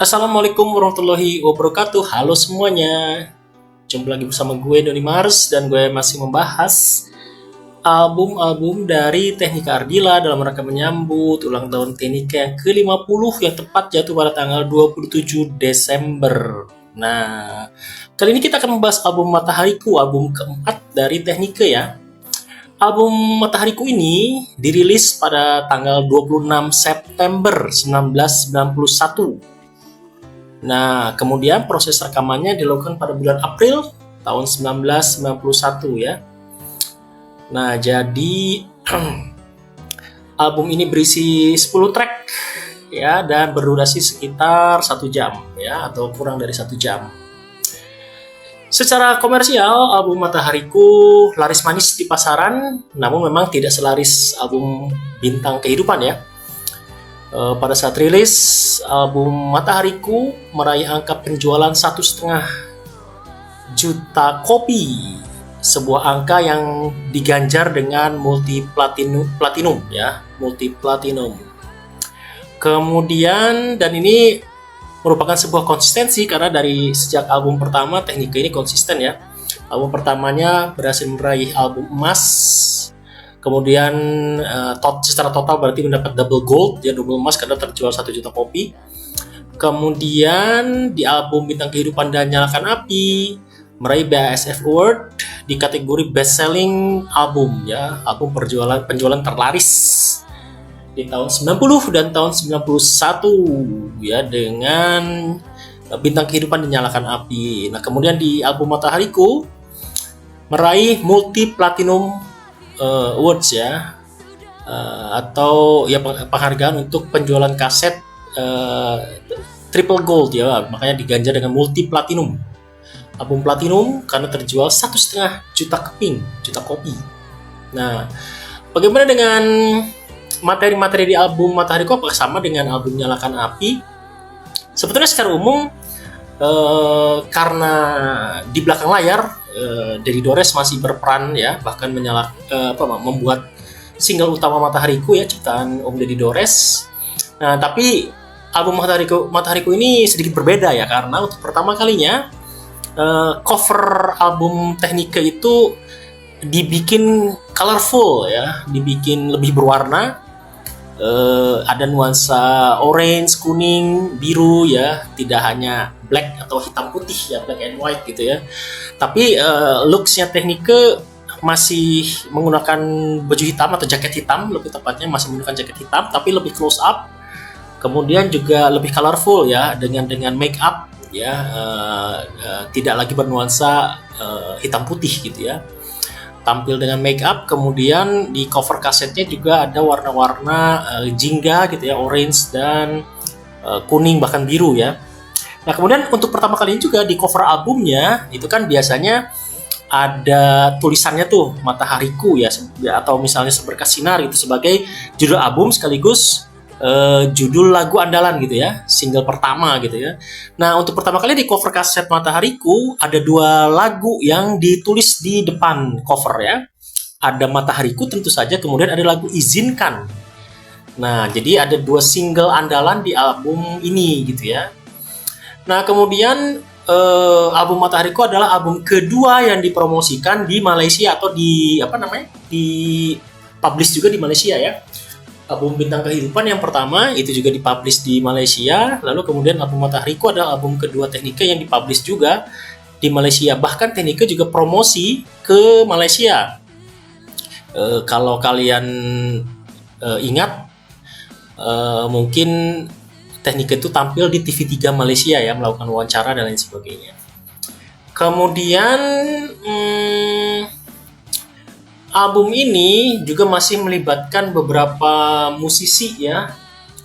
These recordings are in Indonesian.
Assalamualaikum warahmatullahi wabarakatuh. Halo semuanya. Jumpa lagi bersama gue Doni Mars dan gue masih membahas album-album dari Teknika Ardila dalam rangka menyambut ulang tahun Teknika yang ke-50 yang tepat jatuh pada tanggal 27 Desember. Nah, kali ini kita akan membahas album Matahariku, album keempat dari Teknika ya. Album Matahariku ini dirilis pada tanggal 26 September 1991. Nah, kemudian proses rekamannya dilakukan pada bulan April tahun 1991 ya. Nah, jadi album ini berisi 10 track ya dan berdurasi sekitar 1 jam ya atau kurang dari 1 jam. Secara komersial, album Matahariku laris manis di pasaran, namun memang tidak selaris album Bintang Kehidupan ya. Pada saat rilis, album Matahariku meraih angka penjualan 1,5 juta kopi, sebuah angka yang diganjar dengan multi platinum ya, multi platinum. Kemudian dan ini merupakan sebuah konsistensi karena dari sejak album pertama Teknika ini konsisten ya. Album pertamanya berhasil meraih album emas. Kemudian secara total berarti mendapat double gold ya, double emas karena terjual 1 juta kopi. Kemudian di album Bintang Kehidupan dan Nyalakan Api meraih BASF Award di kategori best selling album ya, album penjualan terlaris di tahun 90 dan tahun 91 ya dengan Bintang Kehidupan dan Nyalakan Api. Nah, kemudian di album Matahariku meraih multi platinum awards ya, atau ya penghargaan untuk penjualan kaset triple gold ya, makanya diganjar dengan multi platinum. Album platinum karena terjual 1,5 juta kopi. Nah, bagaimana dengan materi-materi di album Matahariku? Apakah sama dengan album Nyalakan Api? Sebetulnya secara umum karena di belakang layar Dedi Dores masih berperan ya, bahkan membuat single utama Matahariku ya, ciptaan Om Dedi Dores. Nah, tapi album Matahariku ini sedikit berbeda ya, karena untuk pertama kalinya cover album Teknika itu dibikin colorful ya, dibikin lebih berwarna. Ada nuansa orange, kuning, biru ya, tidak hanya black atau hitam putih ya, black and white gitu ya. Tapi looksnya Teknika masih menggunakan baju hitam atau jaket hitam, lebih tepatnya masih menggunakan jaket hitam tapi lebih close up. Kemudian juga lebih colorful ya, dengan make up ya, tidak lagi bernuansa hitam putih gitu ya. Tampil dengan make up, kemudian di cover kasetnya juga ada warna-warna jingga gitu ya, orange dan kuning bahkan biru ya. Nah, kemudian untuk pertama kali juga di cover albumnya itu kan biasanya ada tulisannya tuh Matahariku ya, atau misalnya Seberkas Sinar itu sebagai judul album sekaligus judul lagu andalan gitu ya, single pertama gitu ya. Nah, untuk pertama kali di cover kaset Matahariku ada 2 lagu yang ditulis di depan cover ya. Ada Matahariku tentu saja, kemudian ada lagu Izinkan. Nah, jadi ada 2 single andalan di album ini gitu ya. Nah, kemudian album Matahariku adalah album kedua yang dipromosikan di Malaysia atau di publish juga di Malaysia ya. Album Bintang Kehidupan yang pertama itu juga dipublish di Malaysia, lalu kemudian album Matahariku adalah album kedua Teknika yang dipublish juga di Malaysia. Bahkan Teknika juga promosi ke Malaysia. Kalau kalian ingat, mungkin Teknika itu tampil di TV3 Malaysia ya, melakukan wawancara dan lain sebagainya. Kemudian album ini juga masih melibatkan beberapa musisi ya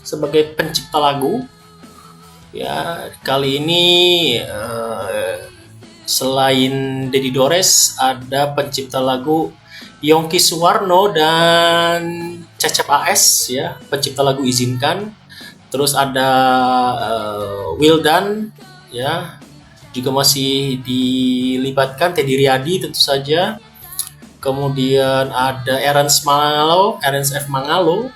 sebagai pencipta lagu. Ya, kali ini selain Dedi Dores ada pencipta lagu Yongki Suwarno dan Cecep AS ya, pencipta lagu Izinkan. Terus ada Wildan ya, juga masih dilibatkan Teddy Riyadi tentu saja. Kemudian ada Ernst F. Mangalo,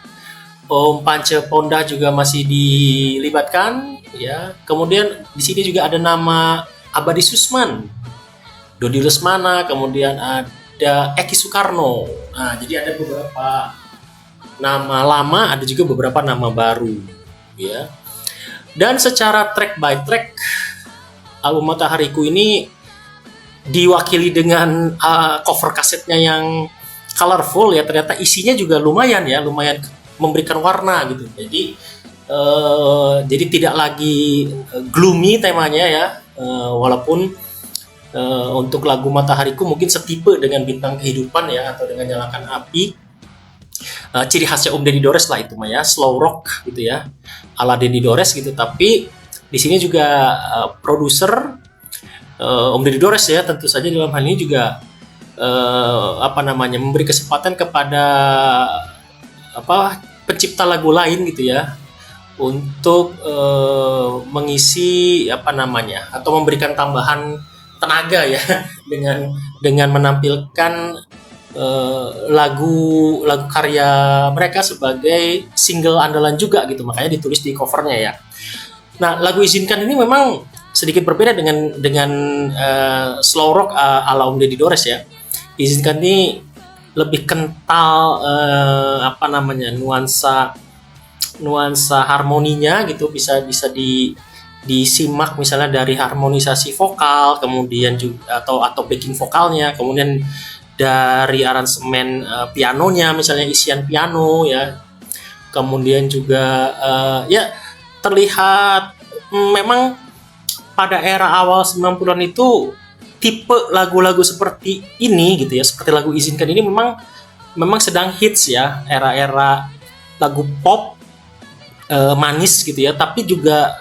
Om Pance Pondah juga masih dilibatkan. ya. Kemudian di sini juga ada nama Abadi Susman, Dodi Lesmana, kemudian ada Eki Soekarno. Nah, jadi ada beberapa nama lama, ada juga beberapa nama baru, ya. Dan secara track by track, album Matahariku ini diwakili dengan cover kasetnya yang colorful ya. Ternyata isinya juga lumayan ya, lumayan memberikan warna gitu. Jadi tidak lagi gloomy temanya ya, walaupun untuk lagu Matahariku mungkin setipe dengan Bintang Kehidupan ya, atau dengan Nyalakan Api. Ciri khasnya Om Deddy Dores lah itu mah ya, slow rock gitu ya, ala Deddy Dores gitu. Tapi di sini juga produser Om Deddy Dores ya, tentu saja dalam hal ini juga memberi kesempatan kepada pencipta lagu lain gitu ya, untuk mengisi atau memberikan tambahan tenaga ya dengan menampilkan lagu karya mereka sebagai single andalan juga gitu, makanya ditulis di covernya ya. Nah, lagu Izinkan ini memang sedikit berbeda dengan slow rock ala Om Deddy Dores ya. Izinkan ini lebih kental nuansa harmoninya gitu, bisa disimak misalnya dari harmonisasi vokal, kemudian juga atau backing vokalnya, kemudian dari aransemen pianonya, misalnya isian piano ya, kemudian juga ya terlihat memang pada era awal 90-an itu tipe lagu-lagu seperti ini gitu ya, seperti lagu Izinkan ini memang sedang hits ya, era-era lagu pop manis gitu ya, tapi juga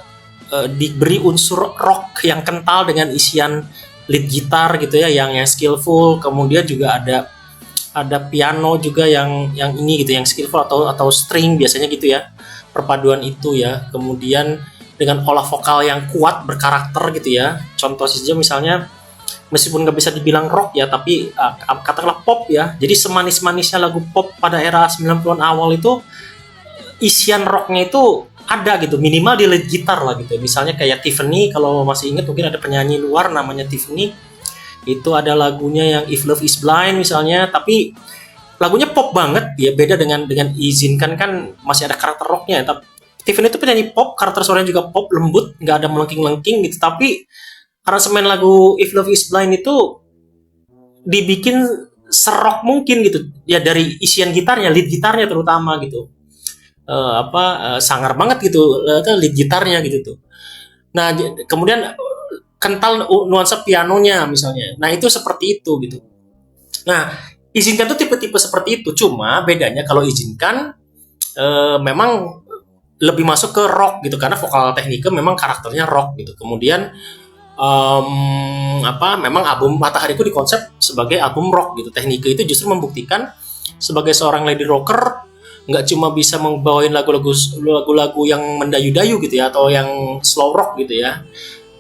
diberi unsur rock yang kental dengan isian lead gitar gitu ya, yang skillful, kemudian juga ada piano juga yang ini gitu, yang skillful atau string biasanya gitu ya, perpaduan itu ya. Kemudian dengan olah vokal yang kuat berkarakter gitu ya. Contoh saja misalnya, meskipun nggak bisa dibilang rock ya, tapi katakanlah pop ya. Jadi semanis-manisnya lagu pop pada era 90-an awal itu, isian rocknya itu ada gitu, minimal di lead gitar lah gitu. Misalnya kayak Tiffany, kalau masih ingat mungkin ada penyanyi luar namanya Tiffany, itu ada lagunya yang If Love Is Blind misalnya, tapi lagunya pop banget ya, beda dengan Izinkan kan masih ada karakter rocknya. Tapi Tiffany itu penyanyi pop, karakter suaranya juga pop, lembut, nggak ada melengking-lengking gitu. Tapi aransemen lagu If Love Is Blind itu dibikin serok mungkin gitu ya, dari isian gitarnya, lead gitarnya terutama gitu. Sangar banget gitu lead gitarnya gitu tuh. Nah, kemudian kental nuansa pianonya misalnya. Nah, itu seperti itu gitu. Nah, Izinkan tuh tipe-tipe seperti itu. Cuma bedanya kalau Izinkan memang lebih masuk ke rock gitu, karena vokal Teknika memang karakternya rock gitu. Kemudian memang album Matahariku dikonsep sebagai album rock gitu. Teknika itu justru membuktikan sebagai seorang lady rocker nggak cuma bisa membawain lagu-lagu yang mendayu-dayu gitu ya, atau yang slow rock gitu ya,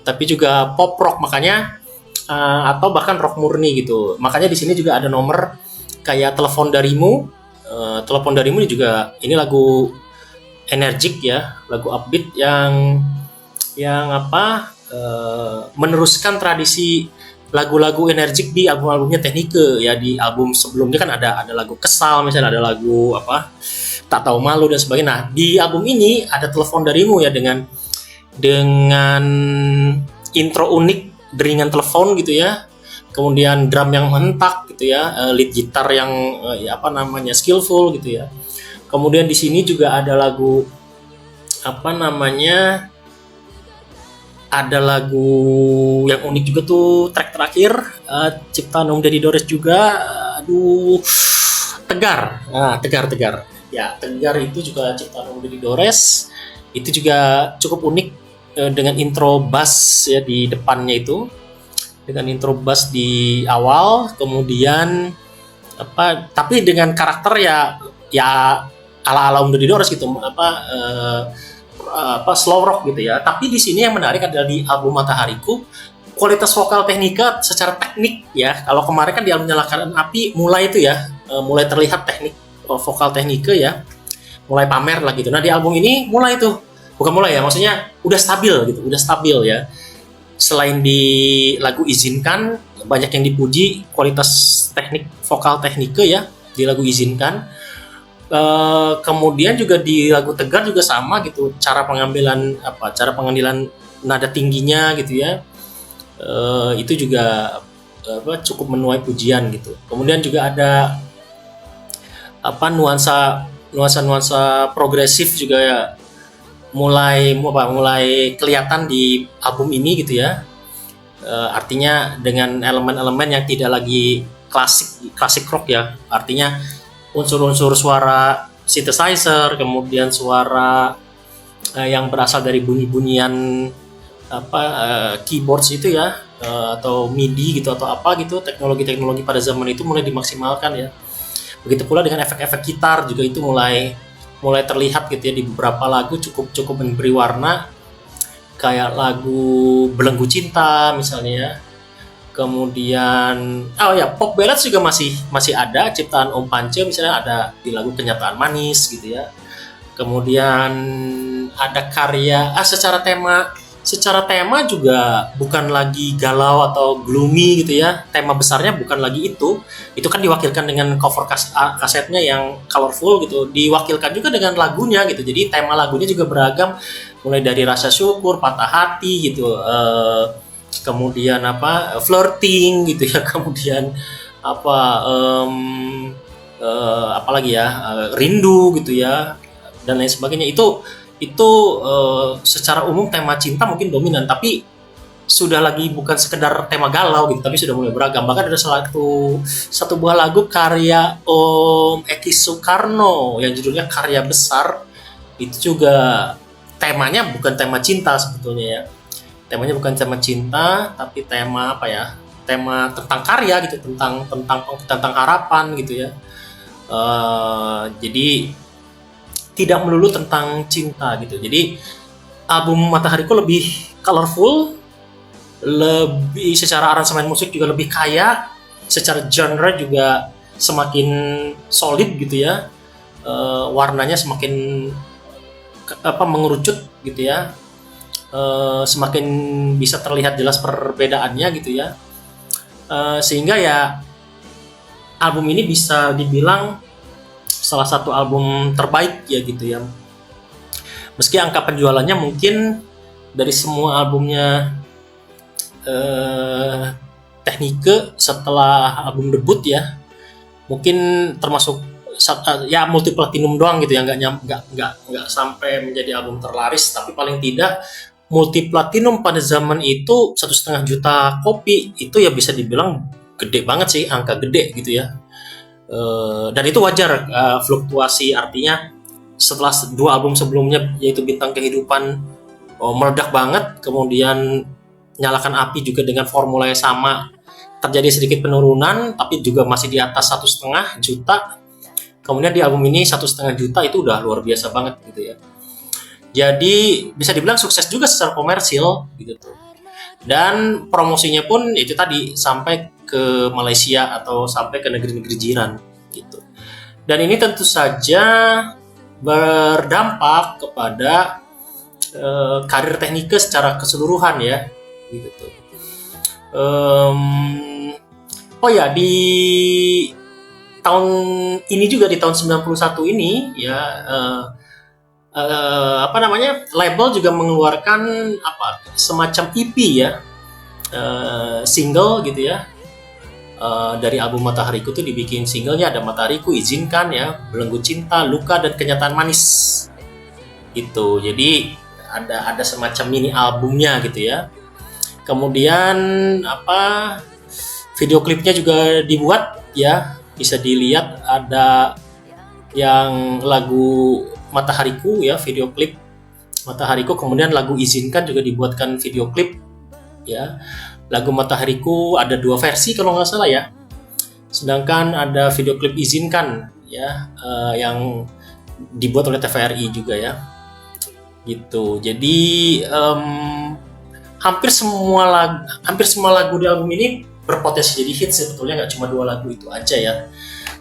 tapi juga pop rock, makanya atau bahkan rock murni gitu. Makanya di sini juga ada nomor kayak Telepon Darimu. Telepon Darimu juga ini lagu energik ya, lagu upbeat yang meneruskan tradisi lagu-lagu energik di album-albumnya Teknika ya. Di album sebelumnya kan ada lagu Kesal misalnya, ada lagu Tak Tahu Malu dan sebagainya. Nah, di album ini ada Telepon Darimu ya, dengan intro unik, deringan telepon gitu ya, kemudian drum yang mentak gitu ya, lead gitar yang skillful gitu ya. Kemudian di sini juga ada lagu ada lagu yang unik juga tuh, track terakhir ciptaan Om Deddy Dores juga. Tegar. Nah, Tegar ya, Tegar itu juga ciptaan Om Deddy Dores. Itu juga cukup unik dengan intro bass ya di depannya itu, dengan intro bass di awal, kemudian tapi dengan karakter ya ala Om Deddy Dores gitu, slow rock gitu ya. Tapi di sini yang menarik adalah di album Matahariku, kualitas vokal Teknika secara teknik ya. Kalau kemarin kan di album Nyalakan Api mulai itu ya, mulai terlihat teknik vokal Teknika ya, mulai pamer lah gitu. Nah, di album ini mulai tuh bukan mulai ya, maksudnya udah stabil gitu, udah stabil ya. Selain di lagu Izinkan, banyak yang dipuji kualitas teknik vokal teknike ya di lagu Izinkan. Kemudian juga di lagu Tegar juga sama gitu, cara pengambilan nada tingginya gitu ya. Itu juga cukup menuai pujian gitu. Kemudian juga ada nuansa progresif juga ya, mulai kelihatan di album ini gitu ya. Artinya dengan elemen-elemen yang tidak lagi klasik rock ya, artinya unsur-unsur suara synthesizer, kemudian suara yang berasal dari bunyi-bunyian keyboards itu ya, atau MIDI gitu atau apa gitu, teknologi-teknologi pada zaman itu mulai dimaksimalkan ya. Begitu pula dengan efek-efek gitar juga itu mulai terlihat gitu ya di beberapa lagu, cukup memberi warna, kayak lagu Belenggu Cinta misalnya ya. Kemudian pop ballads juga masih ada, ciptaan Om Pance misalnya ada di lagu Kenyataan Manis gitu ya. Kemudian ada karya secara tema juga bukan lagi galau atau gloomy gitu ya. Tema besarnya bukan lagi itu kan diwakilkan dengan cover kasetnya yang colorful gitu, diwakilkan juga dengan lagunya gitu. Jadi tema lagunya juga beragam, mulai dari rasa syukur, patah hati gitu, kemudian flirting gitu ya, kemudian rindu gitu ya, dan lain sebagainya. Itu secara umum tema cinta mungkin dominan, tapi sudah lagi bukan sekedar tema galau gitu, tapi sudah mulai beragam. Bahkan ada satu buah lagu karya Om Eki Soekarno yang judulnya Karya Besar, itu juga temanya bukan tema cinta sebetulnya ya. Temanya bukan tema cinta, tapi tema tema tentang karya gitu, tentang harapan gitu ya. Jadi tidak melulu tentang cinta gitu. Jadi album Matahariku lebih colorful, lebih secara aransemen musik juga lebih kaya, secara genre juga semakin solid gitu ya. Warnanya semakin mengerucut gitu ya. Semakin bisa terlihat jelas perbedaannya gitu ya, sehingga ya album ini bisa dibilang salah satu album terbaik ya gitu ya. Meski angka penjualannya mungkin dari semua albumnya Teknike setelah album debut ya, mungkin termasuk ya multi platinum doang gitu ya, nggak sampai menjadi album terlaris, tapi paling tidak multi platinum pada zaman itu 1,5 juta kopi, itu ya bisa dibilang gede banget sih, angka gede gitu ya. Dan itu wajar, fluktuasi, artinya setelah 2 album sebelumnya yaitu Bintang Kehidupan meledak banget, kemudian Nyalakan Api juga dengan formula yang sama terjadi sedikit penurunan, tapi juga masih di atas 1,5 juta. Kemudian di album ini 1,5 juta itu udah luar biasa banget gitu ya. Jadi bisa dibilang sukses juga secara komersil gitu tuh. Dan promosinya pun itu tadi sampai ke Malaysia atau sampai ke negeri-negeri jiran gitu. Dan ini tentu saja berdampak kepada karir Teknike secara keseluruhan ya gitu tuh. Di tahun ini juga, di tahun 91 ini ya, label juga mengeluarkan semacam EP ya, single gitu ya, dari album Matahariku tuh dibikin singlenya, ada Matahariku, Izinkan ya, Belenggu Cinta, Luka, dan Kenyataan Manis gitu. Jadi ada semacam mini albumnya gitu ya. Kemudian video klipnya juga dibuat ya, bisa dilihat ada yang lagu Matahariku ya, video klip Matahariku, kemudian lagu Izinkan juga dibuatkan video klip ya. Lagu Matahariku ada 2 versi kalau nggak salah ya, sedangkan ada video klip Izinkan ya, yang dibuat oleh TVRI juga ya gitu. Jadi hampir semua lagu di album ini berpotensi jadi hit sebetulnya, nggak cuma 2 lagu itu aja ya.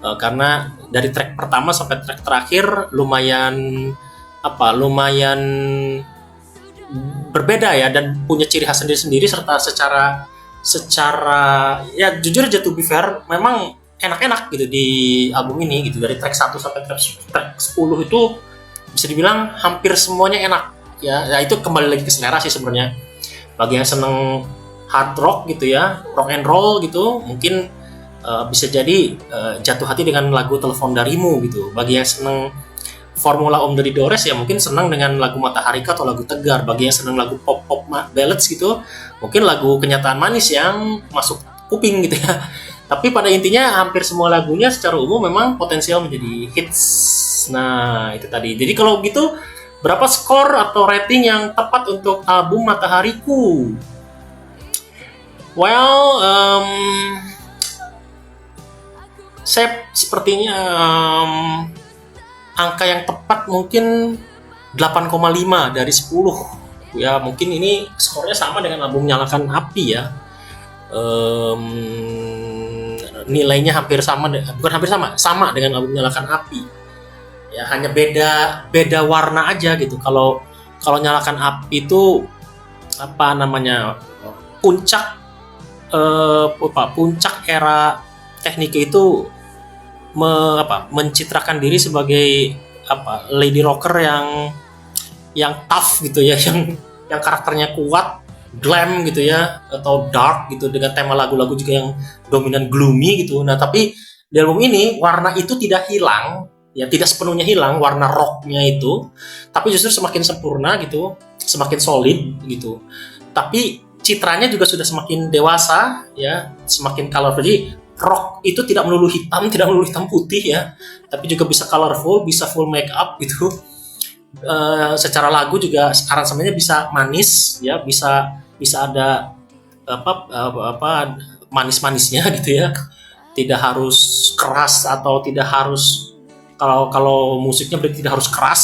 Karena dari track pertama sampai track terakhir lumayan lumayan berbeda ya, dan punya ciri khas sendiri-sendiri, serta secara ya jujur aja, to be fair, memang enak-enak gitu di album ini gitu. Dari track 1 sampai track 10 itu bisa dibilang hampir semuanya enak ya. Ya itu kembali lagi ke selera sih sebenarnya. Bagi yang seneng hard rock gitu ya, rock and roll gitu, mungkin bisa jadi jatuh hati dengan lagu Telepon Darimu gitu. Bagi yang seneng Formula Om dari Dores ya mungkin senang dengan lagu Matahariku atau lagu Tegar. Bagi yang senang lagu pop ballads gitu, mungkin lagu Kenyataan Manis yang masuk kuping gitu ya. Tapi pada intinya hampir semua lagunya secara umum memang potensial menjadi hits. Nah itu tadi. Jadi kalau gitu, berapa skor atau rating yang tepat untuk album Matahariku? Well, saya sepertinya angka yang tepat mungkin 8,5 dari 10 ya. Mungkin ini skornya sama dengan album Nyalakan Api ya. Nilainya hampir sama, bukan hampir sama dengan album Nyalakan Api ya, hanya beda warna aja gitu. Kalau Nyalakan Api itu puncak puncak era Teknika itu mencitrakan diri sebagai lady rocker yang tough gitu ya, yang karakternya kuat, glam gitu ya, atau dark gitu, dengan tema lagu-lagu juga yang dominan gloomy gitu. Nah tapi di album ini warna itu tidak hilang ya, tidak sepenuhnya hilang warna rocknya itu, tapi justru semakin sempurna gitu, semakin solid gitu. Tapi citranya juga sudah semakin dewasa ya, semakin colorful. Jadi rock itu tidak melulu hitam putih ya, tapi juga bisa colorful, bisa full make up gitu. Secara lagu juga aransemennya bisa manis ya, bisa ada manis-manisnya gitu ya. Tidak harus keras, atau tidak harus, kalau musiknya berarti tidak harus keras,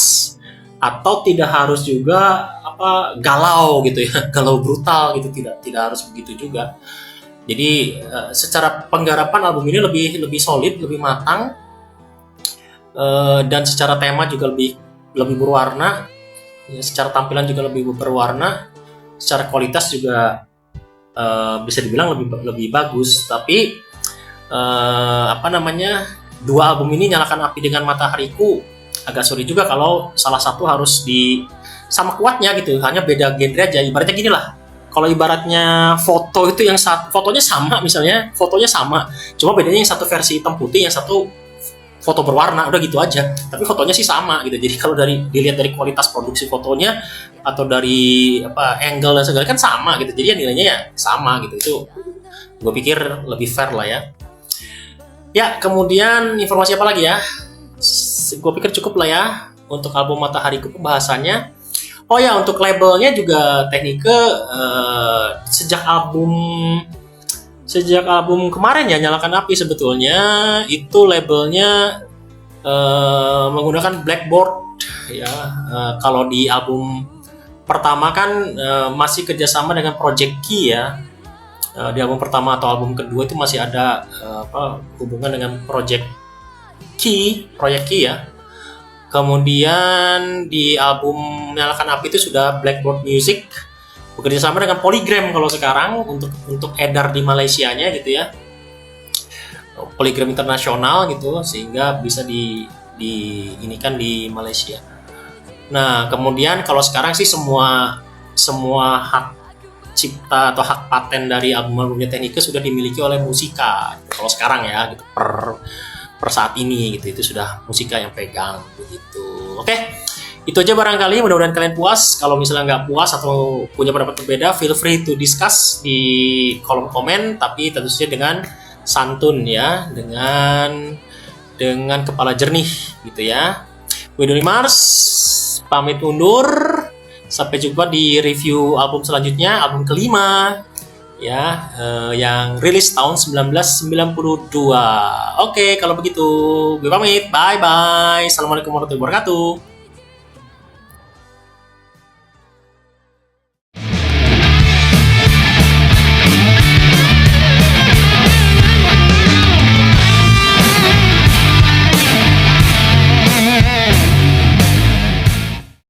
atau tidak harus juga galau gitu ya, galau brutal gitu, tidak harus begitu juga. Jadi secara penggarapan album ini lebih solid, lebih matang, dan secara tema juga lebih berwarna, ya, secara tampilan juga lebih berwarna, secara kualitas juga bisa dibilang lebih bagus. Tapi dua album ini, Nyalakan Api dengan Matahariku, agak sulit juga kalau salah satu harus sama kuatnya gitu, hanya beda genre aja. Ibaratnya gini lah, kalau ibaratnya foto itu, yang fotonya sama, misalnya fotonya sama, cuma bedanya yang satu versi hitam putih, yang satu foto berwarna, udah gitu aja. Tapi fotonya sih sama gitu. Jadi kalau dilihat dari kualitas produksi fotonya atau dari angle dan segala kan sama gitu. Jadi ya nilainya ya sama gitu. Itu gue pikir lebih fair lah ya. Ya, kemudian informasi apa lagi ya? Gue pikir cukup lah ya untuk album Matahariku pembahasannya. Oh ya, untuk labelnya juga Teknika sejak album kemarin ya, Nyalakan Api, sebetulnya itu labelnya menggunakan Blackboard ya. Kalau di album pertama kan masih kerjasama dengan Project Key ya. Di album pertama atau album kedua itu masih ada hubungan dengan Project Key ya. Kemudian di album Nyalakan Api itu sudah Blackboard Music bekerja sama dengan Polygram kalau sekarang untuk edar di Malaysianya gitu ya, Polygram internasional gitu, sehingga bisa diinikan di Malaysia. Nah kemudian kalau sekarang sih semua hak cipta atau hak paten dari album-albumnya Teknika sudah dimiliki oleh Musika gitu. Kalau sekarang ya gitu, per saat ini gitu, itu sudah Musika yang pegang begitu. Oke, itu aja barangkali, mudah-mudahan kalian puas. Kalau misalnya nggak puas atau punya pendapat berbeda, feel free to discuss di kolom komen, tapi tentu saja dengan santun ya, dengan kepala jernih gitu ya. Widuri Mars pamit undur, sampai jumpa di review album selanjutnya, album kelima ya, yang rilis tahun 1992. Oke, kalau begitu gue pamit, bye bye. Assalamualaikum warahmatullahi wabarakatuh.